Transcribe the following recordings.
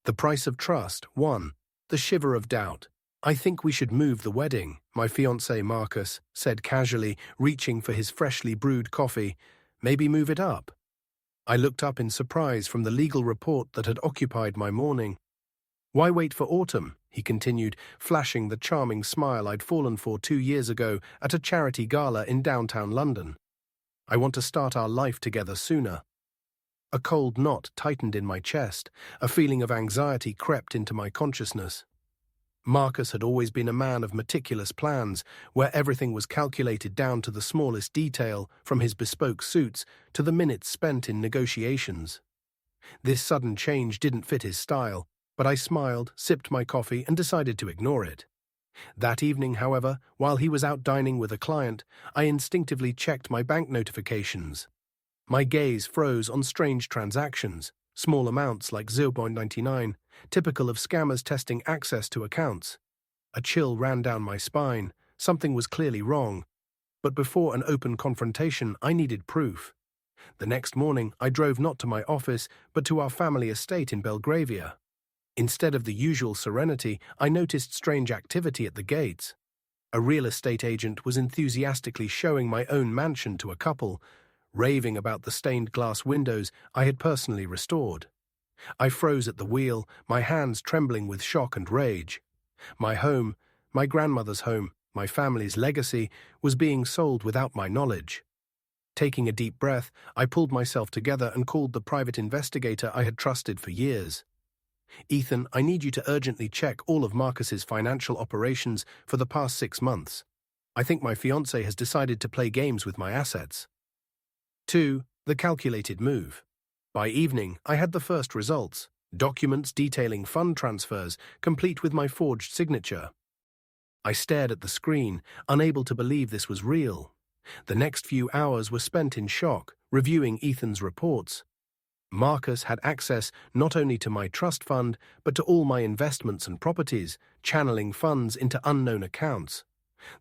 The price of trust. 1. The shiver of doubt. I think we should move the wedding, my fiancé Marcus said casually, reaching for his freshly brewed coffee. Maybe move it up. I looked up in surprise from the legal report that had occupied my morning. Why wait for autumn? He continued, flashing the charming smile I'd fallen for 2 years ago at a charity gala in downtown London. I want to start our life together sooner. A cold knot tightened in my chest. A feeling of anxiety crept into my consciousness. Marcus had always been a man of meticulous plans, where everything was calculated down to the smallest detail, from his bespoke suits to the minutes spent in negotiations. This sudden change didn't fit his style, but I smiled, sipped my coffee, and decided to ignore it. That evening, however, while he was out dining with a client, I instinctively checked my bank notifications. My gaze froze on strange transactions, small amounts like 0.99, typical of scammers testing access to accounts. A chill ran down my spine. Something was clearly wrong. But before an open confrontation, I needed proof. The next morning, I drove not to my office, but to our family estate in Belgravia. Instead of the usual serenity, I noticed strange activity at the gates. A real estate agent was enthusiastically showing my own mansion to a couple, raving about the stained glass windows I had personally restored. I froze at the wheel, my hands trembling with shock and rage. My home, my grandmother's home, my family's legacy, was being sold without my knowledge. Taking a deep breath, I pulled myself together and called the private investigator I had trusted for years. Ethan, I need you to urgently check all of Marcus's financial operations for the past 6 months. I think my fiancé has decided to play games with my assets. 2. The calculated move. By evening, I had the first results, documents detailing fund transfers, complete with my forged signature. I stared at the screen, unable to believe this was real. The next few hours were spent in shock, reviewing Ethan's reports. Marcus had access not only to my trust fund, but to all my investments and properties, channeling funds into unknown accounts.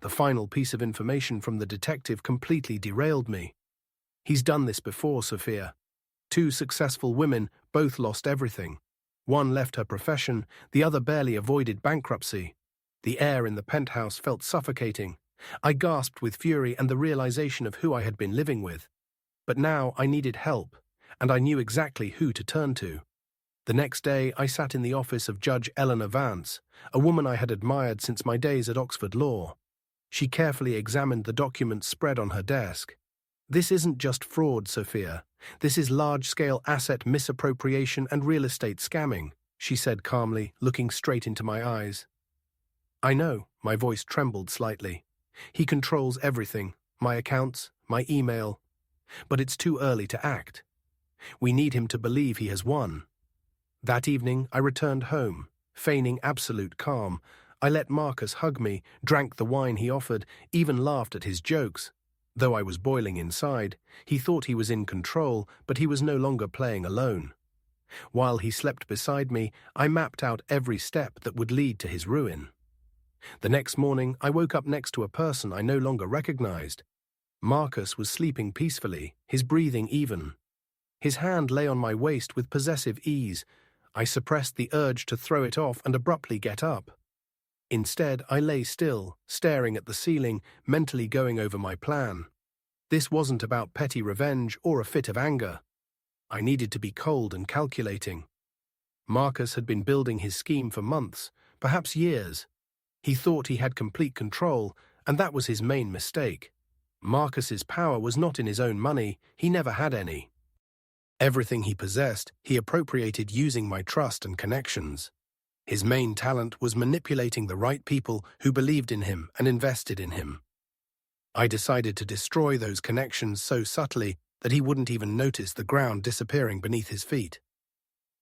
The final piece of information from the detective completely derailed me. He's done this before, Sophia. 2 successful women, both lost everything. One left her profession, the other barely avoided bankruptcy. The air in the penthouse felt suffocating. I gasped with fury and the realization of who I had been living with. But now I needed help, and I knew exactly who to turn to. The next day, I sat in the office of Judge Eleanor Vance, a woman I had admired since my days at Oxford Law. She carefully examined the documents spread on her desk. This isn't just fraud, Sophia. This is large-scale asset misappropriation and real estate scamming, she said calmly, looking straight into my eyes. I know, my voice trembled slightly. He controls everything, my accounts, my email. But it's too early to act. We need him to believe he has won. That evening, I returned home, feigning absolute calm. I let Marcus hug me, drank the wine he offered, even laughed at his jokes. Though I was boiling inside, he thought he was in control, but he was no longer playing alone. While he slept beside me, I mapped out every step that would lead to his ruin. The next morning, I woke up next to a person I no longer recognized. Marcus was sleeping peacefully, his breathing even. His hand lay on my waist with possessive ease. I suppressed the urge to throw it off and abruptly get up. Instead, I lay still, staring at the ceiling, mentally going over my plan. This wasn't about petty revenge or a fit of anger. I needed to be cold and calculating. Marcus had been building his scheme for months, perhaps years. He thought he had complete control, and that was his main mistake. Marcus's power was not in his own money, he never had any. Everything he possessed, he appropriated using my trust and connections. His main talent was manipulating the right people who believed in him and invested in him. I decided to destroy those connections so subtly that he wouldn't even notice the ground disappearing beneath his feet.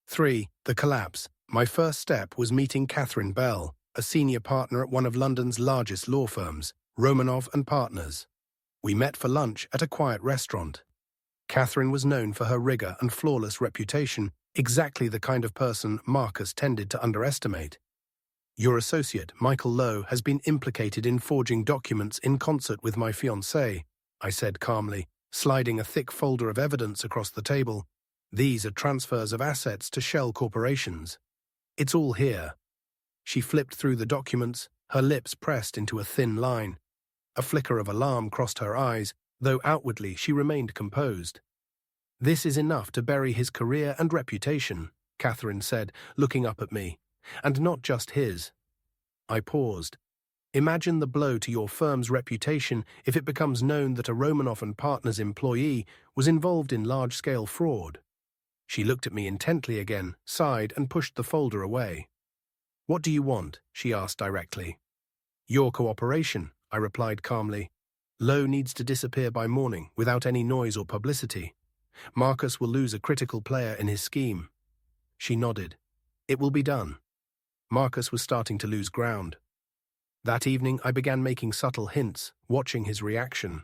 3. The collapse. My first step was meeting Catherine Bell, a senior partner at one of London's largest law firms, Romanov and Partners. We met for lunch at a quiet restaurant. Catherine was known for her rigor and flawless reputation, exactly the kind of person Marcus tended to underestimate. Your associate, Michael Lowe, has been implicated in forging documents in concert with my fiancée, I said calmly, sliding a thick folder of evidence across the table. These are transfers of assets to shell corporations. It's all here. She flipped through the documents, her lips pressed into a thin line. A flicker of alarm crossed her eyes, though outwardly she remained composed. This is enough to bury his career and reputation, Catherine said, looking up at me. And not just his. I paused. Imagine the blow to your firm's reputation if it becomes known that a Romanoff and Partners employee was involved in large-scale fraud. She looked at me intently again, sighed, and pushed the folder away. What do you want? She asked directly. Your cooperation, I replied calmly. Lowe needs to disappear by morning without any noise or publicity. Marcus will lose a critical player in his scheme. She nodded. It will be done. Marcus was starting to lose ground. That evening I began making subtle hints, watching his reaction.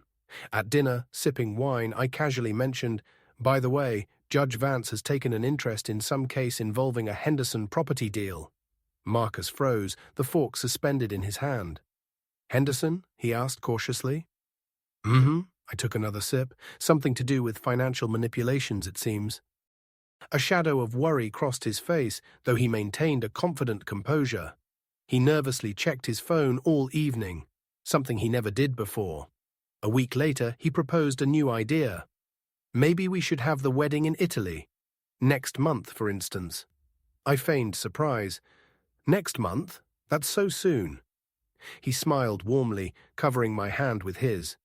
At dinner, sipping wine, I casually mentioned, by the way, Judge Vance has taken an interest in some case involving a Henderson property deal. Marcus froze, the fork suspended in his hand. Henderson? He asked cautiously. I took another sip. Something to do with financial manipulations, it seems. A shadow of worry crossed his face, though he maintained a confident composure. He nervously checked his phone all evening, something he never did before. A week later, he proposed a new idea. Maybe we should have the wedding in Italy. Next month, for instance. I feigned surprise. Next month? That's so soon. He smiled warmly, covering my hand with his.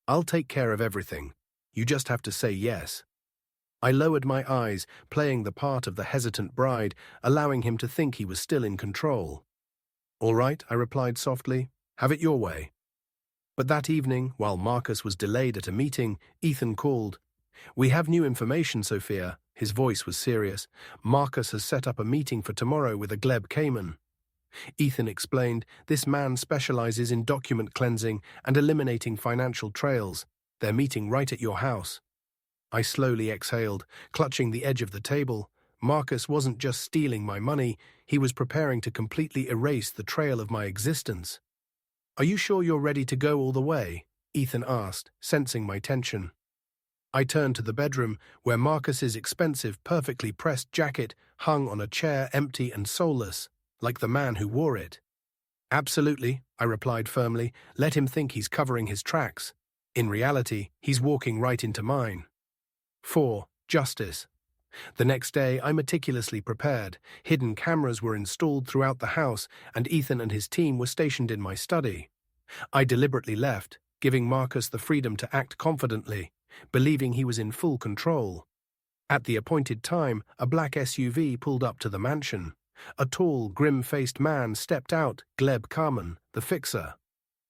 I'll take care of everything. You just have to say yes. I lowered my eyes, playing the part of the hesitant bride, allowing him to think he was still in control. All right, I replied softly. Have it your way. But that evening, while Marcus was delayed at a meeting, Ethan called. We have new information, Sophia. His voice was serious. Marcus has set up a meeting for tomorrow with a Gleb Cayman. Ethan explained, this man specializes in document cleansing and eliminating financial trails. They're meeting right at your house. I slowly exhaled, clutching the edge of the table. Marcus wasn't just stealing my money, he was preparing to completely erase the trail of my existence. Are you sure you're ready to go all the way? Ethan asked, sensing my tension. I turned to the bedroom, where Marcus's expensive, perfectly pressed jacket hung on a chair empty and soulless, like the man who wore it. Absolutely, I replied firmly. Let him think he's covering his tracks. In reality, he's walking right into mine. 4. Justice. The next day, I meticulously prepared. Hidden cameras were installed throughout the house, and Ethan and his team were stationed in my study. I deliberately left, giving Marcus the freedom to act confidently, believing he was in full control. At the appointed time, a black SUV pulled up to the mansion. A tall, grim-faced man stepped out, Gleb Cayman, the fixer.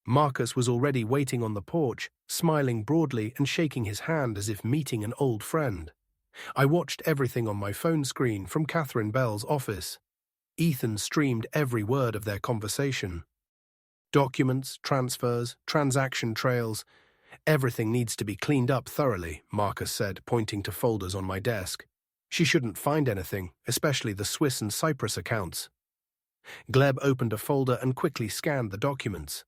Marcus was already waiting on the porch, smiling broadly and shaking his hand as if meeting an old friend. I watched everything on my phone screen from Catherine Bell's office. Ethan streamed every word of their conversation. Documents, transfers, transaction trails. Everything needs to be cleaned up thoroughly, Marcus said, pointing to folders on my desk. She shouldn't find anything, especially the Swiss and Cyprus accounts. Gleb opened a folder and quickly scanned the documents.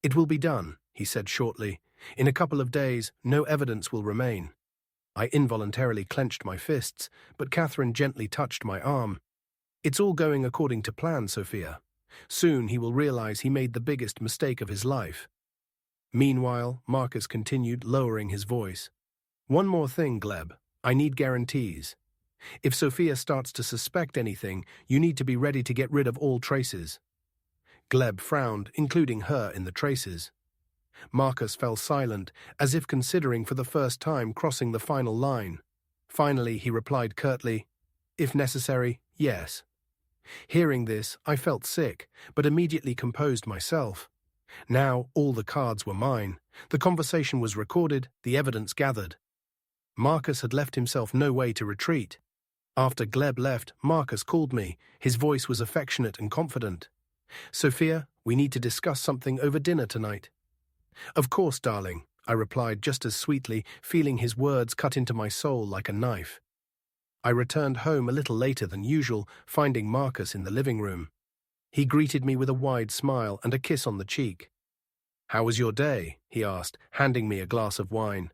It will be done, he said shortly. In a couple of days, no evidence will remain. I involuntarily clenched my fists, but Catherine gently touched my arm. It's all going according to plan, Sophia. Soon he will realize he made the biggest mistake of his life. Meanwhile, Marcus continued, lowering his voice. One more thing, Gleb. I need guarantees. If Sophia starts to suspect anything, you need to be ready to get rid of all traces. Gleb frowned, including her in the traces. Marcus fell silent, as if considering for the first time crossing the final line. Finally, he replied curtly, if necessary, yes. Hearing this, I felt sick, but immediately composed myself. Now, all the cards were mine. The conversation was recorded, the evidence gathered. Marcus had left himself no way to retreat. After Gleb left, Marcus called me. His voice was affectionate and confident. Sophia, we need to discuss something over dinner tonight. Of course, darling, I replied just as sweetly, feeling his words cut into my soul like a knife. I returned home a little later than usual, finding Marcus in the living room. He greeted me with a wide smile and a kiss on the cheek. How was your day? He asked, handing me a glass of wine.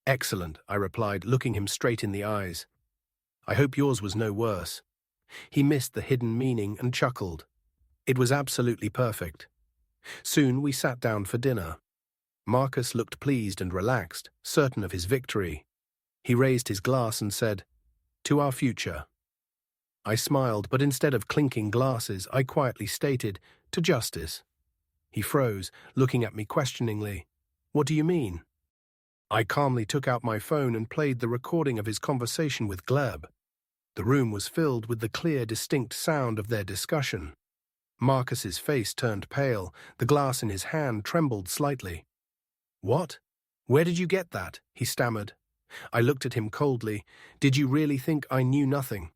Excellent, I replied, looking him straight in the eyes. I hope yours was no worse. He missed the hidden meaning and chuckled. It was absolutely perfect. Soon we sat down for dinner. Marcus looked pleased and relaxed, certain of his victory. He raised his glass and said, "To our future." I smiled, but instead of clinking glasses, I quietly stated, "To justice." He froze, looking at me questioningly. "What do you mean?" I calmly took out my phone and played the recording of his conversation with Gleb. The room was filled with the clear, distinct sound of their discussion. Marcus's face turned pale, the glass in his hand trembled slightly. "What? Where did you get that?" he stammered. I looked at him coldly. "Did you really think I knew nothing?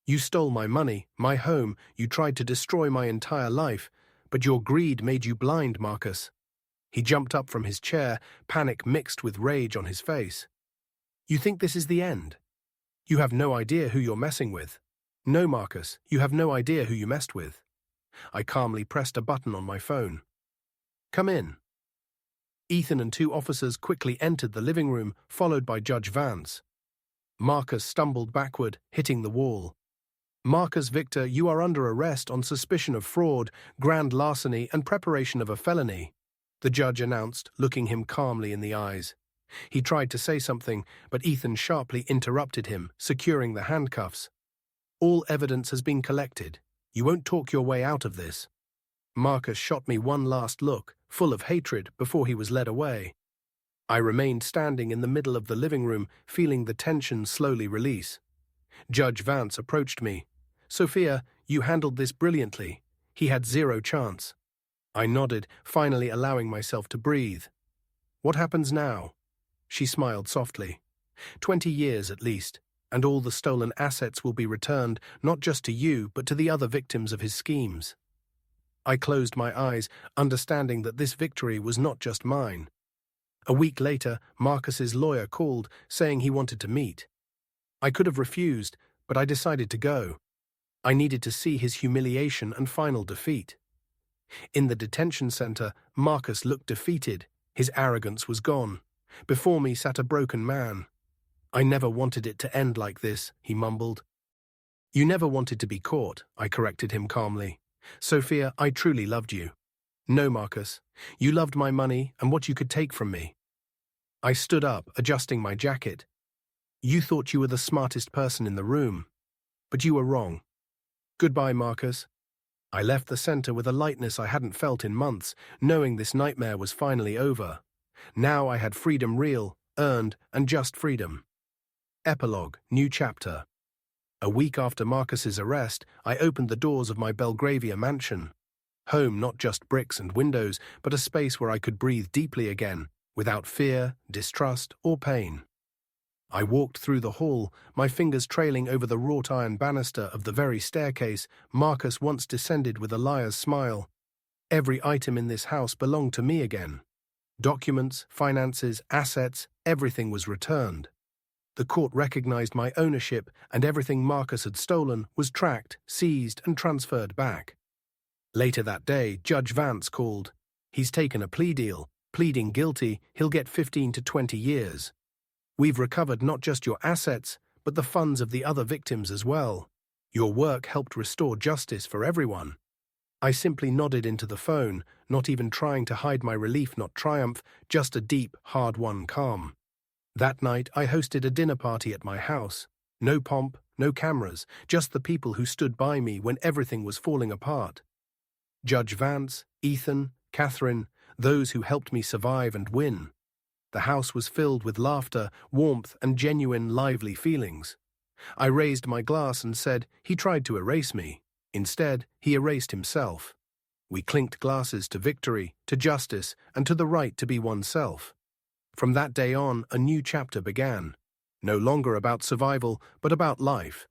You stole my money, my home, you tried to destroy my entire life, but your greed made you blind, Marcus." He jumped up from his chair, panic mixed with rage on his face. "You think this is the end? You have no idea who you're messing with." "No, Marcus, you have no idea who you messed with." I calmly pressed a button on my phone. "Come in." Ethan and two officers quickly entered the living room, followed by Judge Vance. Marcus stumbled backward, hitting the wall. "Marcus Victor, you are under arrest on suspicion of fraud, grand larceny, and preparation of a felony," the judge announced, looking him calmly in the eyes. He tried to say something, but Ethan sharply interrupted him, securing the handcuffs. "All evidence has been collected. You won't talk your way out of this." Marcus shot me one last look, full of hatred, before he was led away. I remained standing in the middle of the living room, feeling the tension slowly release. Judge Vance approached me. "Sophia, you handled this brilliantly. He had zero chance." I nodded, finally allowing myself to breathe. "What happens now?" She smiled softly. 20 years at least, and all the stolen assets will be returned, not just to you, but to the other victims of his schemes." I closed my eyes, understanding that this victory was not just mine. A week later, Marcus's lawyer called, saying he wanted to meet. I could have refused, but I decided to go. I needed to see his humiliation and final defeat. In the detention center, Marcus looked defeated. His arrogance was gone. Before me sat a broken man. "I never wanted it to end like this," he mumbled. "You never wanted to be caught," I corrected him calmly. "Sophia, I truly loved you." "No, Marcus. You loved my money and what you could take from me." I stood up, adjusting my jacket. "You thought you were the smartest person in the room. But you were wrong. Goodbye, Marcus." I left the center with a lightness I hadn't felt in months, knowing this nightmare was finally over. Now I had freedom, real, earned, and just freedom. Epilogue, new chapter. A week after Marcus's arrest, I opened the doors of my Belgravia mansion. Home, not just bricks and windows, but a space where I could breathe deeply again, without fear, distrust, or pain. I walked through the hall, my fingers trailing over the wrought iron banister of the very staircase Marcus once descended with a liar's smile. Every item in this house belonged to me again. Documents, finances, assets, everything was returned. The court recognized my ownership, and everything Marcus had stolen was tracked, seized, and transferred back. Later that day, Judge Vance called. "He's taken a plea deal. Pleading guilty, he'll get 15 to 20 years. We've recovered not just your assets, but the funds of the other victims as well. Your work helped restore justice for everyone." I simply nodded into the phone, not even trying to hide my relief, not triumph, just a deep, hard-won calm. That night, I hosted a dinner party at my house. No pomp, no cameras, just the people who stood by me when everything was falling apart. Judge Vance, Ethan, Catherine, those who helped me survive and win. The house was filled with laughter, warmth, and genuine, lively feelings. I raised my glass and said, "He tried to erase me. Instead, he erased himself." We clinked glasses to victory, to justice, and to the right to be oneself. From that day on, a new chapter began. No longer about survival, but about life.